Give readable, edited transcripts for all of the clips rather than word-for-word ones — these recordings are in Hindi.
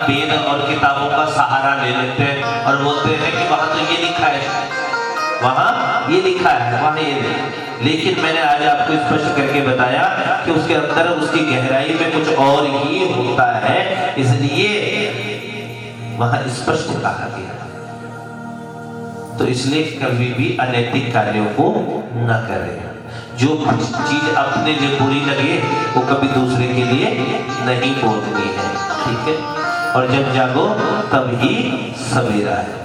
वेद और किताबों का सहारा ले लेते हैं और बोलते हैं कि वहां तो ये लिखा है, वहां ये लिखा है, वहां ये नहीं। लेकिन मैंने आज आपको स्पष्ट करके बताया कि उसके अंदर उसकी गहराई में कुछ और ही होता है, इसलिए वहां स्पष्ट कहा गया। तो इसलिए कभी भी अनैतिक कार्यों को न करें। जो चीज अपने लिए बुरी लगे वो कभी दूसरे के लिए नहीं बोलनी है, ठीक है। और जब जागो तब ही सवेरा है।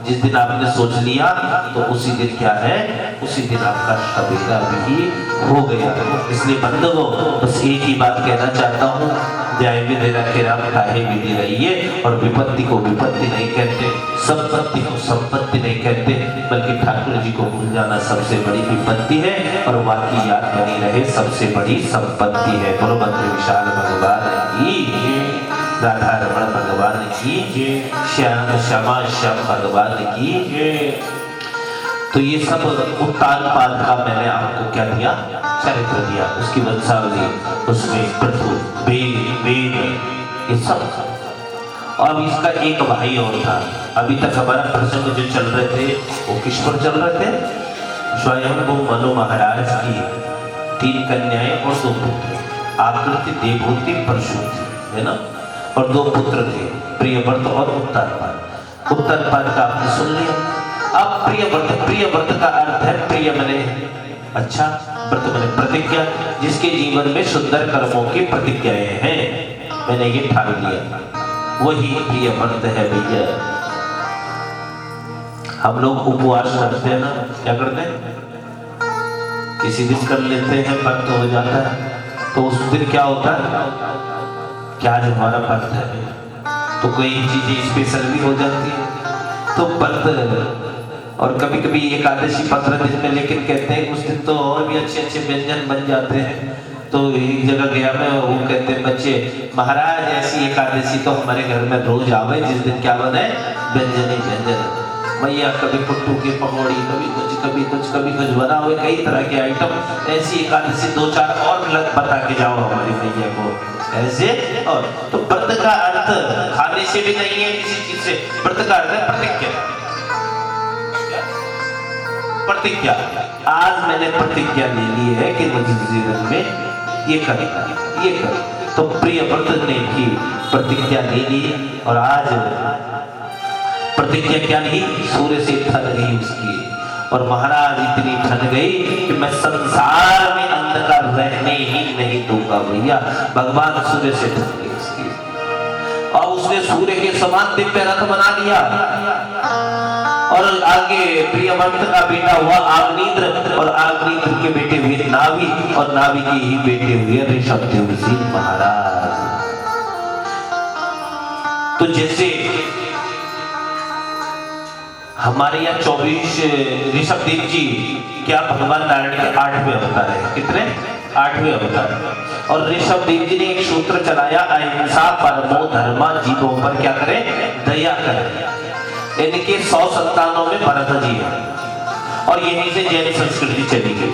जिस दिन आपने सोच लिया तो उसी दिन क्या है, उसी दिन आपका सवेरा भी हो गया। इसलिए बंधुओं बस एक ही बात कहना चाहता हूँ, जय विधि रखे राम ताहे विधि रहिए। और विपत्ति को विपत्ति नहीं कहते, संपत्ति को संपत्ति नहीं कहते, बल्कि ठाकुर जी को भूल जाना सबसे बड़ी विपत्ति है और बाकी याद बनी रहे सबसे बड़ी संपत्ति है। बोलो मंत्र विशाल भगवान की, राधा रमण भगवान की, श्याम श्यामा श्याम भगवान की। तो ये सब उत्तानपाद का मैंने आपको क्या दिया, चरित्र दिया, उसकी वंशावली, उसमें पृथु वेद ये सब। और इसका एक भाई और था। अभी तक हमारा प्रसंग जो चल रहे थे वो किस पर चल रहे थे? स्वयं वो मनु महाराज की 3 कन्याएं और 2 पुत्र, आकृति, देवभूति, परशुति, है ना। और 2 पुत्र थे, प्रियव्रत और उत्तानपाद। उत्तानपाद का आपने सुन लिया। अब प्रियव्रत का अर्थ है प्रिय मने अच्छा, व्रत मने प्रतिज्ञा, जिसके जीवन में सुंदर कर्मों की प्रतिज्ञाएं हैं, मैंने ये ठान लिया, वही प्रियव्रत है भैया। हम लोग उपवास करते हैं ना, क्या करते हैं? किसी दिन कर लेते हैं, व्रत हो जाता है, तो उस दिन क्या होता है, क्या आज हमारा व्रत है, तो कई चीजें स्पेशल भी हो जाती है, तो व्रत। और कभी कभी एकादशी 15 दिन में, लेकिन कहते हैं उस दिन तो और भी अच्छे अच्छे व्यंजन बन जाते हैं। तो एक जगह गया मैं, वो कहते हैं बच्चे, महाराज ऐसी एकादशी तो हमारे घर में रोज आवे, जिस दिन क्या बने, व्यंजन ही व्यंजन। मैया कभी पुट्टू की पकौड़ी, कभी कुछ बना हुए, कई तरह के आइटम। ऐसी एकादशी 2-4 और बता के जाओ हमारी मैया को ऐसे। और तो व्रत का अर्थ खाने से भी नहीं है, किसी चीज से। व्रत का अर्थ है प्रतिज्ञा। प्रतिज्ञा, आज मैंने प्रतिज्ञा ले ली है कि मुझे जीवन में ये करेगा, ये करेगा। तो प्रियव्रत ने की प्रतिज्ञा ले ली, और आज प्रतिज्ञा क्या ली, सूर्य से ठन गई उसकी। और महाराज इतनी ठन गई कि मैं संसार में अंधकार रहने ही नहीं दूंगा भैया। भगवान सूर्य से ठन गई उसकी, और उसने सूर्य के समान दिव्य रथ बना लिया। और आगे प्रियव्रत का बेटा हुआ आग्नेत्र, और आग्नेत्र के बेटे हुए नाभि, और नाभि के ही बेटे हुए ऋषभदेव जी महाराज। तो जैसे हमारे यहाँ 24 ऋषभदेव जी क्या भगवान नारायण के 8वें अवतार है। कितने? 8वें अवतार। और ऋषभदेव जी ने एक सूत्र चलाया, अहिंसा परमो धर्मा, जीवों पर क्या करे, दया करे। इनके 100 संतानों में भरत जी है, और यहीं से जैन संस्कृति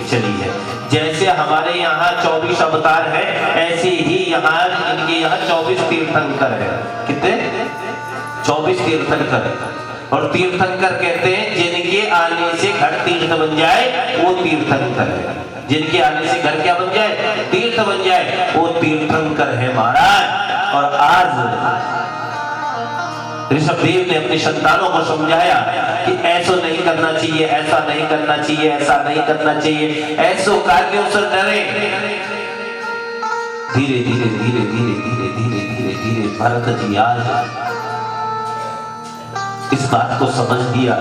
चली है। जैसे हमारे यहाँ 24 अवतार है, ऐसे ही यहाँ इनके यहाँ 24 तीर्थंकर है। कितने? 24 तीर्थंकर है। और तीर्थंकर कहते हैं जिनके आने से घर तीर्थ बन जाए वो तीर्थंकर है। जिनके आने से घर क्या बन जाए, तीर्थ बन जाए, वो तीर्थंकर है महाराज। और आज ऋषभदेव ने अपने संतानों को समझाया कि ऐसा नहीं करना चाहिए, ऐसा नहीं करना चाहिए, ऐसा नहीं करना चाहिए, ऐसो कार्यों से डरे। धीरे धीरे धीरे धीरे धीरे धीरे धीरे धीरे भरत जी आज इस बात को समझ दिया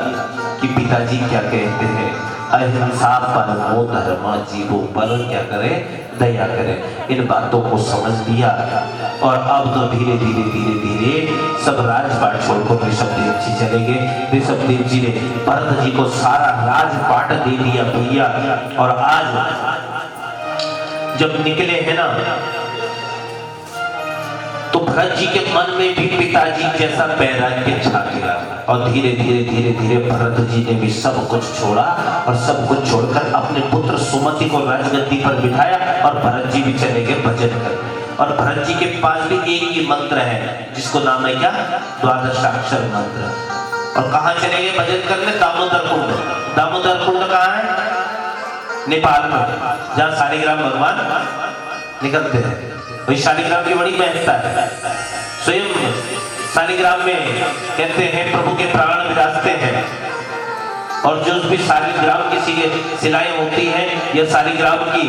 कि पिताजी क्या कहते हैं, अहिंसा परमो धर्मा, जीवों पर क्या करे, दया करे। इन बातों को समझ लिया, और अब तो धीरे धीरे धीरे धीरे सब राजपाट छोड़कर ऋषभदेव जी चले गए। ऋषभदेव जी ने भरत जी को सारा राजपाट दे दिया भैया। और आज जब निकले हैं ना, तो भरत जी के मन में भी पिताजी जैसा वैराग्य छा गया। और धीरे धीरे धीरे धीरे भरत जी ने भी सब कुछ छोड़ा, और सब कुछ छोड़कर अपने पुत्र सुमति को राजगद्दी पर बिठाया, और भरत जी भी चले गए भजन करने। और भरत जी के पास भी एक ही मंत्र है जिसको नाम है क्या, द्वादशाक्षर मंत्र। और कहाँ चले गए भजन करने, दामोदर कुंड। दामोदर कुंड कहाँ है, नेपाल में, जहाँ शालिग्राम भगवान निकलते हैं। वही शालिग्राम की बड़ी महत्ता है। स्वयं शालिग्राम में कहते हैं प्रभु के प्राण विराजते हैं, और जो भी शालिग्राम की शिलाएं होती हैं या शालिग्राम की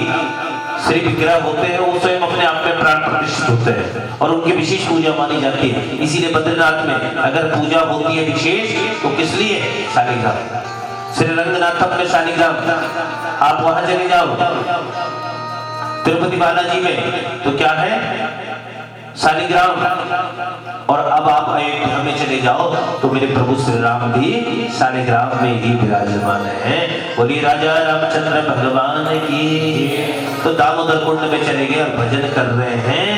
श्री विग्रह होते हैं, वो स्वयं अपने आप में प्राण प्रतिष्ठित होते हैं और उनकी विशेष पूजा मानी जाती है। इसीलिए बद्रीनाथ में अगर पूजा होती है विशेष, तो किस लिए, शालिग्राम। श्री रंगनाथम में शालिग्राम, आप वहां चले जाओ तिरुपति बालाजी में तो क्या है, शालिग्राम। और अब आप अयोध्या में चले जाओ तो मेरे प्रभु श्री राम भी शालिग्राम में ही विराजमान है। बोलिए राजा रामचंद्र भगवान की। तो दामोदर कुंड में चले गए और भजन कर रहे हैं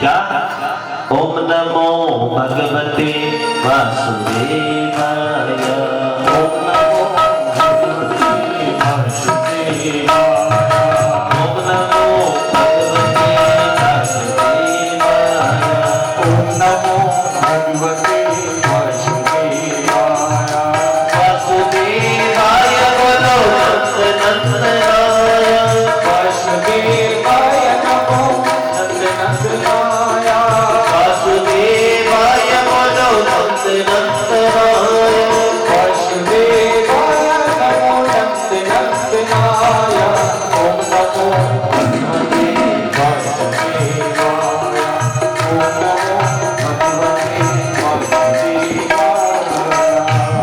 क्या, ओम नमो भगवते वासुदेवाय, ओम नमो भगवते वासुदेवाय, ओम नमो भगवते वासुदेवाय, ओम नमो भगवते वासुदेवाय, वासुदेवाय बोलो नंदनाय, वासुदेवाय नमो नंदनाय, वासुदेवाय बोलो नंदनाय, वासुदेवाय नमो नंदनाय, ओम नमो भगवते वासुदेवाय, ओम नमो भगवते वासुदेवाय।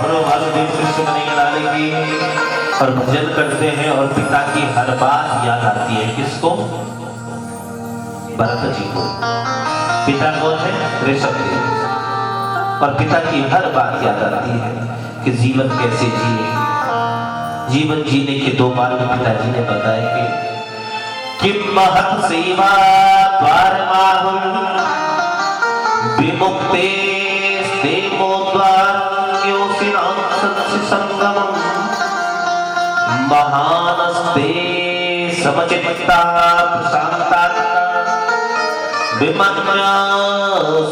बोलो वासुदेव कृष्ण लाल की। और भजन करते हैं और पिता की हर बात याद आती है। किसको, भरत जी को। पिता कौन है, ऋषभ देव। और पिता की हर बात याद आती है कि जीवन कैसे जिए। जीवन जीने के दो मार्ग पिताजी ने बताए कि महत सेवा द्वार माहुल विमुक्ते देवो द्वार्योसिनां संगमम् महानस्ते समचित्ता प्रशांतात्मा विमन्या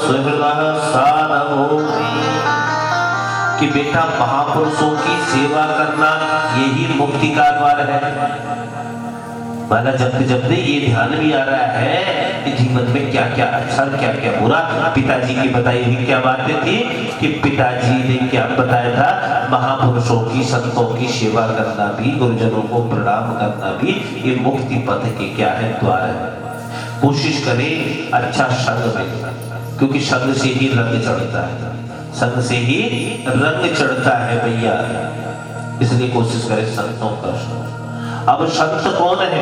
सुहृदः साधवोऽपि। कि बेटा महापुरुषों की सेवा करना यही मुक्ति का द्वार है। माना जबते जबते ये ध्यान भी आ रहा है कि जीवन में क्या क्या अच्छा क्या क्या बुरा। पिताजी की बताई हुई क्या बातें थी कि पिताजी ने क्या बताया था, महापुरुषों की संतों की सेवा करना भी, गुरुजनों को प्रणाम करना भी ये मुक्ति पथ के क्या है, द्वार है। कोशिश करें अच्छा संग में, क्योंकि संग से ही रंग चढ़ता है, संग से ही रंग चढ़ता है भैया। इसलिए कोशिश करें संतों का। अब संत कौन है,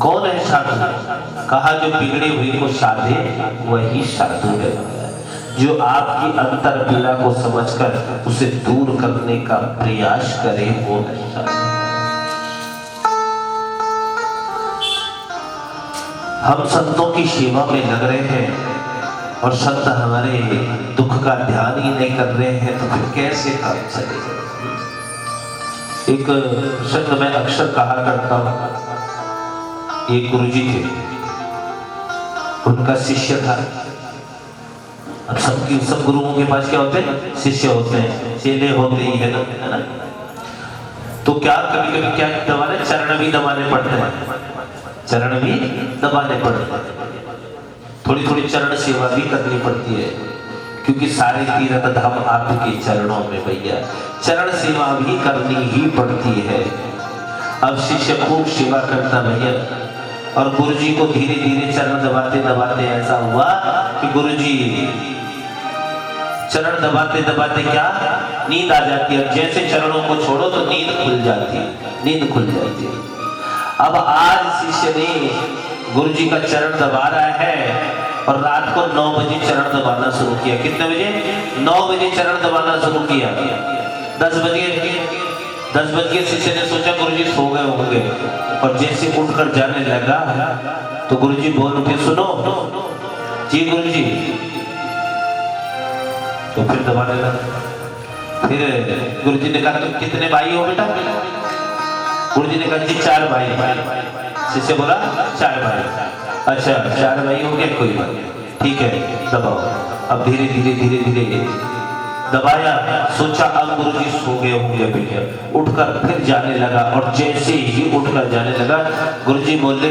कौन है साधु? कहा जो बिगड़े हुए को साधे वही साधु है। जो आपकी अंतर पीड़ा को समझकर उसे दूर करने का प्रयास करे वो है साधु। हम संतों की सेवा में लग रहे हैं और संत हमारे दुख का ध्यान ही नहीं कर रहे हैं, तो फिर कैसे काम चलेगा। एक प्रसंग में अक्सर कहा करता हूं, एक गुरुजी थे, उनका शिष्य था। अब सब गुरुओं के पास क्या होते हैं, शिष्य होते हैं, चेले होते ही है ना। तो क्या कभी कभी क्या दबाने, चरण भी दबाने पड़ते हैं, चरण भी दबाने पड़ते हैं। थोड़ी थोड़ी चरण सेवा भी करनी पड़ती है, क्योंकि सारे तीर्थ धाम आपके चरणों में भैया, चरण सेवा भी करनी ही पड़ती है। अब शिष्य खूब सेवा करता भैया, और गुरुजी को धीरे धीरे चरण दबाते दबाते ऐसा हुआ कि गुरुजी चरण दबाते दबाते क्या नींद आ जाती है। जैसे चरणों को छोड़ो तो नींद खुल जाती है, नींद खुल जाती है। अब आज शिष्य ने गुरुजी का चरण दबा रहा है और रात को 9 बजे चरण दबाना शुरू किया। कितने बजे? 9 बजे चरण दबाना शुरू किया। 10 बजे शिष्य ने सोचा गुरुजी सो गए होंगे, और जैसे उठकर जाने लगा तो गुरुजी बोल उठे, सुनो जी गुरुजी। तो फिर दबाने लगा। फिर गुरुजी ने कहा तुम कितने भाई हो बेटा? गुरुजी ने कहा जी 4 भाई। शिष्य बोला 4 भाई। अच्छा 4 भाई हो गए, कोई बात नहीं, ठीक है दबाओ। अब धीरे धीरे धीरे धीरे दबाया, सोचा अब गुरुजी सो गए होंगे भैया, उठकर फिर जाने लगा। और जैसे ही उठकर जाने लगा, गुरुजी बोले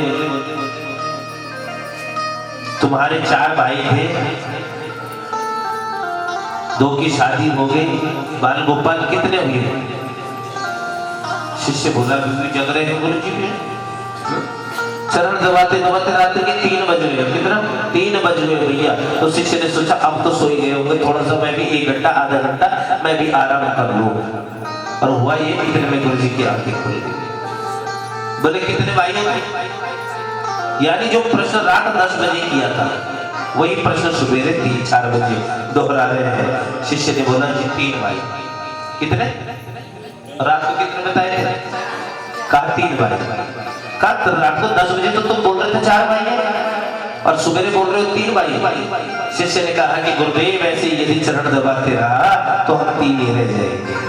तुम्हारे 4 भाई थे, 2 की शादी हो गई, बाल गोपाल कितने हुए? शिष्य बोला भी जग रहे हैं गुरुजी में। चरण दबाते दबाते रात के 3 बज गए। कितना? 3 बज गए भैया। तो शिष्य ने सोचा अब तो सो ही गए होंगे, थोड़ा सा मैं भी 1 घंटा आधा घंटा मैं भी आराम कर लूं। और हुआ ये, इतने में गुरुजी की आंखें खुल गई। बोले कितने भाई हो? यानी जो प्रश्न रात 10 बजे किया था वही प्रश्न सवेरे 3-4 बजे दोहरा रहे हैं। शिष्य ने बोला जी 3 भाई। कितने? रात को कितने बताए थे? कहा 3 भाई। कहा रात को 10 बजे तो तुम बोल रहे थे 4 भाई हैं और सवेरे बोल रहे हो 3 भाई। शिष्य ने कहा कि गुरुदेव ऐसे यदि चरण दबाते रहा तो हम 3 ही रह जाएंगे।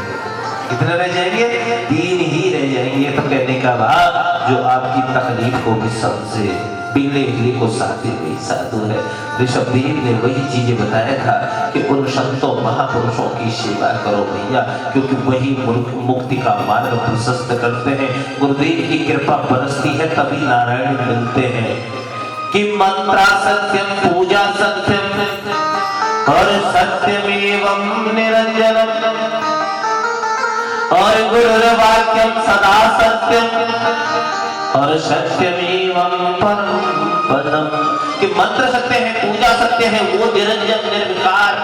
कितने रह जाएंगे? 3 ही रह जाएंगे। तो कहने का भाव जो आपकी तकलीफ को भी समझे, पीले को साथे भी साधु है। ऋषभदेव ने वही चीजें बताया था कि उन संतों महापुरुषों की सेवा करो भैया, क्योंकि वही मुक्ति का मार्ग प्रशस्त करते हैं। गुरुदेव की कृपा बरसती है तभी नारायण मिलते हैं। कि मंत्रा सत्यम पूजा सत्यम और सत्यमेवं निरंजनम और गुरुर्वाक्यम सदा सत्यम और सत्यमेवं परम पदम। कि मंत्र सत्य है, पूजा सत्य है, वो निरंजन निर्विकार